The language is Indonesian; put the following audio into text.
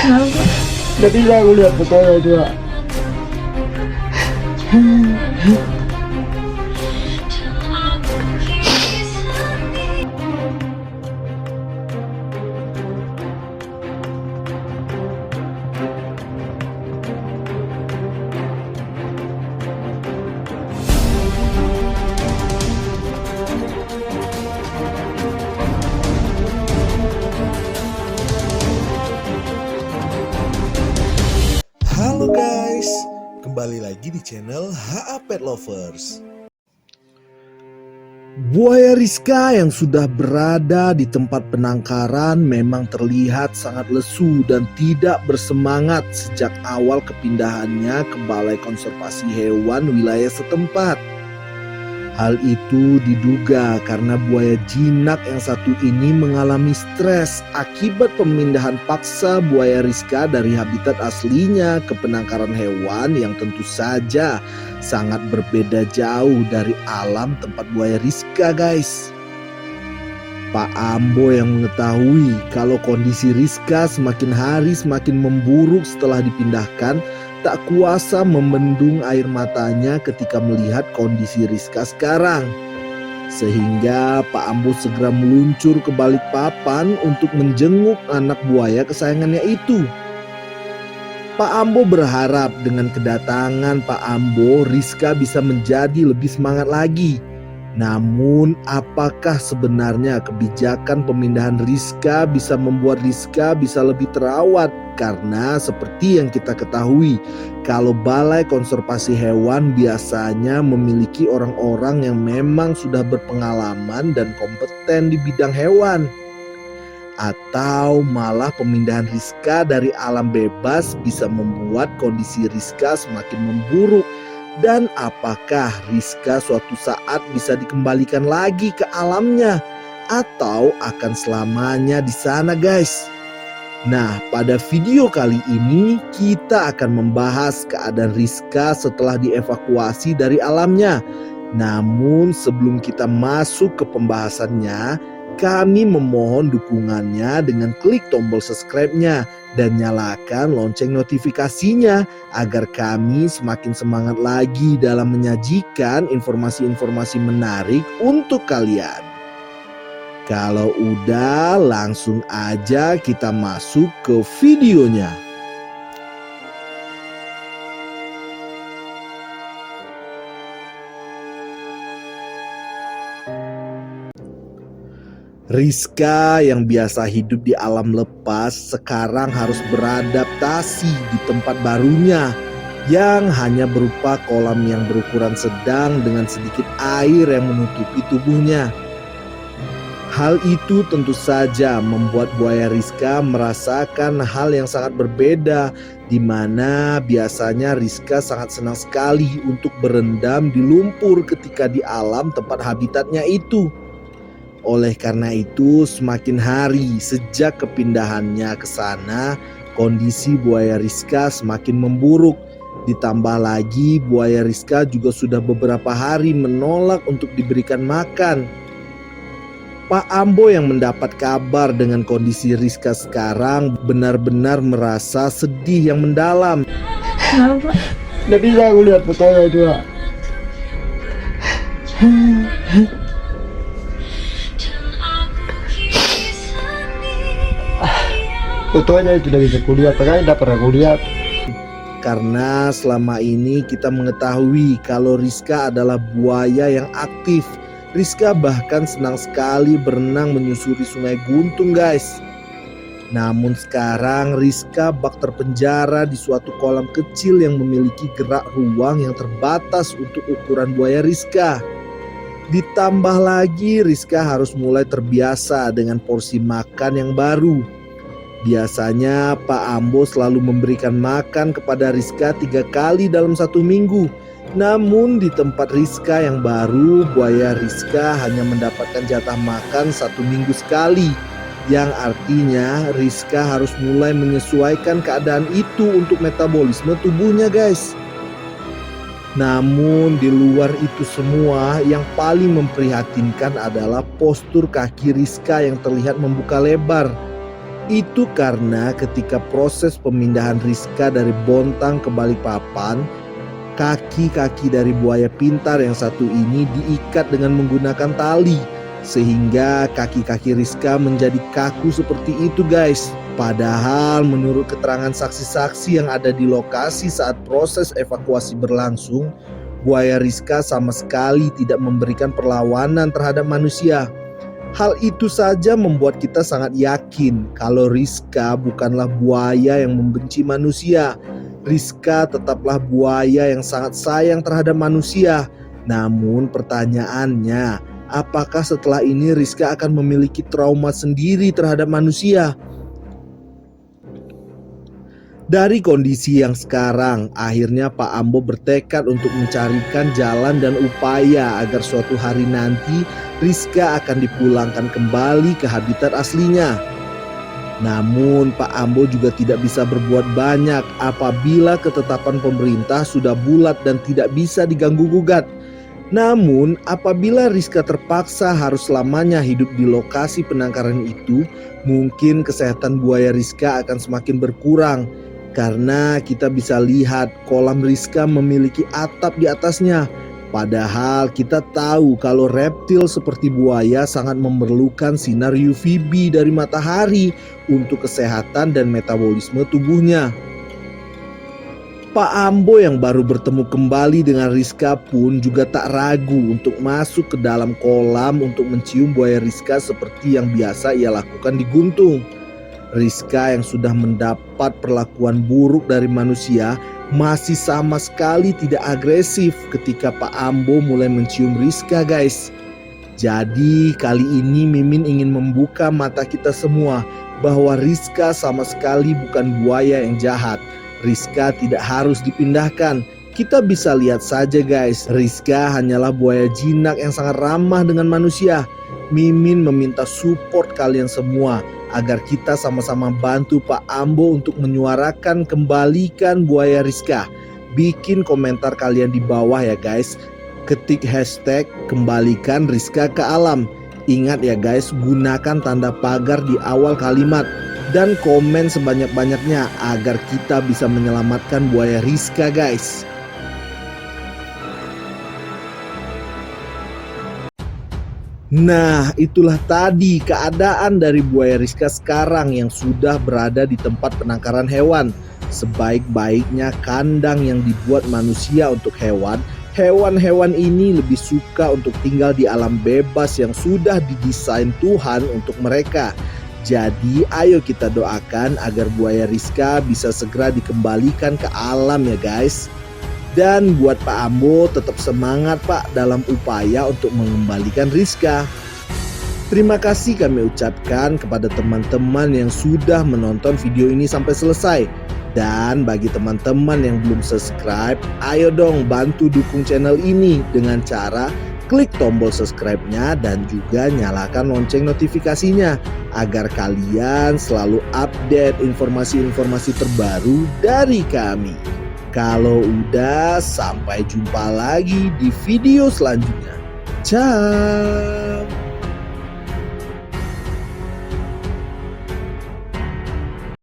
Jadi aku lihat fotonya itu Pak. Halo guys, kembali lagi di channel HA Pet Lovers. Buaya Rizka yang sudah berada di tempat penangkaran memang terlihat sangat lesu dan tidak bersemangat sejak awal kepindahannya ke Balai Konservasi Hewan wilayah setempat. Hal itu diduga karena buaya jinak yang satu ini mengalami stres akibat pemindahan paksa buaya Rizka dari habitat aslinya ke penangkaran hewan yang tentu saja sangat berbeda jauh dari alam tempat buaya Rizka, guys. Pak Ambo yang mengetahui kalau kondisi Rizka semakin hari semakin memburuk setelah dipindahkan, tak kuasa membendung air matanya ketika melihat kondisi Rizka sekarang. Sehingga Pak Ambo segera meluncur ke Balikpapan untuk menjenguk anak buaya kesayangannya itu. Pak Ambo berharap dengan kedatangan Pak Ambo, Rizka bisa menjadi lebih semangat lagi. Namun apakah sebenarnya kebijakan pemindahan Rizka bisa membuat Rizka bisa lebih terawat? Karena seperti yang kita ketahui, kalau Balai Konservasi Hewan biasanya memiliki orang-orang yang memang sudah berpengalaman dan kompeten di bidang hewan. Atau malah pemindahan Rizka dari alam bebas bisa membuat kondisi Rizka semakin memburuk. Dan apakah Rizka suatu saat bisa dikembalikan lagi ke alamnya atau akan selamanya di sana, guys? Nah, pada video kali ini kita akan membahas keadaan Rizka setelah dievakuasi dari alamnya. Namun sebelum kita masuk ke pembahasannya, kami memohon dukungannya dengan klik tombol subscribe-nya dan nyalakan lonceng notifikasinya agar kami semakin semangat lagi dalam menyajikan informasi-informasi menarik untuk kalian. Kalau udah, langsung aja kita masuk ke videonya. Rizka yang biasa hidup di alam lepas sekarang harus beradaptasi di tempat barunya yang hanya berupa kolam yang berukuran sedang dengan sedikit air yang menutupi tubuhnya. Hal itu tentu saja membuat buaya Rizka merasakan hal yang sangat berbeda, di mana biasanya Rizka sangat senang sekali untuk berendam di lumpur ketika di alam tempat habitatnya itu. Oleh karena itu, semakin hari sejak kepindahannya ke sana, kondisi buaya Rizka semakin memburuk. Ditambah lagi, buaya Rizka juga sudah beberapa hari menolak untuk diberikan makan. Pak Ambo yang mendapat kabar dengan kondisi Rizka sekarang benar-benar merasa sedih yang mendalam. Jadi aku lihat fotonya itu Pak. Fotonya itu udah bisa kulihat, makanya tidak pernah kulihat. Karena selama ini kita mengetahui kalau Rizka adalah buaya yang aktif. Rizka bahkan senang sekali berenang menyusuri sungai Guntung, guys. Namun sekarang Rizka bak terpenjara di suatu kolam kecil yang memiliki gerak ruang yang terbatas untuk ukuran buaya Rizka. Ditambah lagi Rizka harus mulai terbiasa dengan porsi makan yang baru. Biasanya Pak Ambo selalu memberikan makan kepada Rizka 3 kali dalam 1 minggu. Namun di tempat Rizka yang baru, buaya Rizka hanya mendapatkan jatah makan 1 minggu sekali. Yang artinya Rizka harus mulai menyesuaikan keadaan itu untuk metabolisme tubuhnya, guys. Namun di luar itu semua, yang paling memprihatinkan adalah postur kaki Rizka yang terlihat membuka lebar. Itu karena ketika proses pemindahan Rizka dari Bontang ke Balikpapan, kaki-kaki dari buaya pintar yang satu ini diikat dengan menggunakan tali, sehingga kaki-kaki Rizka menjadi kaku seperti itu guys. Padahal menurut keterangan saksi-saksi yang ada di lokasi saat proses evakuasi berlangsung, buaya Rizka sama sekali tidak memberikan perlawanan terhadap manusia. Hal itu saja membuat kita sangat yakin kalau Rizka bukanlah buaya yang membenci manusia. Rizka tetaplah buaya yang sangat sayang terhadap manusia. Namun pertanyaannya, apakah setelah ini Rizka akan memiliki trauma sendiri terhadap manusia? Dari kondisi yang sekarang, akhirnya Pak Ambo bertekad untuk mencarikan jalan dan upaya agar suatu hari nanti Rizka akan dipulangkan kembali ke habitat aslinya. Namun Pak Ambo juga tidak bisa berbuat banyak apabila ketetapan pemerintah sudah bulat dan tidak bisa diganggu-gugat. Namun apabila Rizka terpaksa harus selamanya hidup di lokasi penangkaran itu, mungkin kesehatan buaya Rizka akan semakin berkurang. Karena kita bisa lihat kolam Rizka memiliki atap di atasnya. Padahal kita tahu kalau reptil seperti buaya sangat memerlukan sinar UVB dari matahari untuk kesehatan dan metabolisme tubuhnya. Pak Ambo yang baru bertemu kembali dengan Rizka pun juga tak ragu untuk masuk ke dalam kolam untuk mencium buaya Rizka seperti yang biasa ia lakukan di Guntung. Rizka yang sudah mendapat perlakuan buruk dari manusia masih sama sekali tidak agresif ketika Pak Ambo mulai mencium Rizka guys. Jadi kali ini Mimin ingin membuka mata kita semua bahwa Rizka sama sekali bukan buaya yang jahat. Rizka tidak harus dipindahkan. Kita bisa lihat saja guys, Rizka hanyalah buaya jinak yang sangat ramah dengan manusia. Mimin meminta support kalian semua agar kita sama-sama bantu Pak Ambo untuk menyuarakan kembalikan buaya Rizka. Bikin komentar kalian di bawah ya guys. Ketik hashtag kembalikan Rizka ke alam. Ingat ya guys, gunakan tanda pagar di awal kalimat. Dan komen sebanyak-banyaknya agar kita bisa menyelamatkan buaya Rizka guys. Nah, itulah tadi keadaan dari buaya Rizka sekarang yang sudah berada di tempat penangkaran hewan. Sebaik-baiknya kandang yang dibuat manusia untuk hewan, hewan-hewan ini lebih suka untuk tinggal di alam bebas yang sudah didesain Tuhan untuk mereka. Jadi ayo kita doakan agar buaya Rizka bisa segera dikembalikan ke alam ya guys. Dan buat Pak Ambo tetap semangat Pak dalam upaya untuk mengembalikan Rizka. Terima kasih kami ucapkan kepada teman-teman yang sudah menonton video ini sampai selesai. Dan bagi teman-teman yang belum subscribe, ayo dong bantu dukung channel ini dengan cara klik tombol subscribe-nya dan juga nyalakan lonceng notifikasinya agar kalian selalu update informasi-informasi terbaru dari kami. Kalau udah, sampai jumpa lagi di video selanjutnya. Ciao.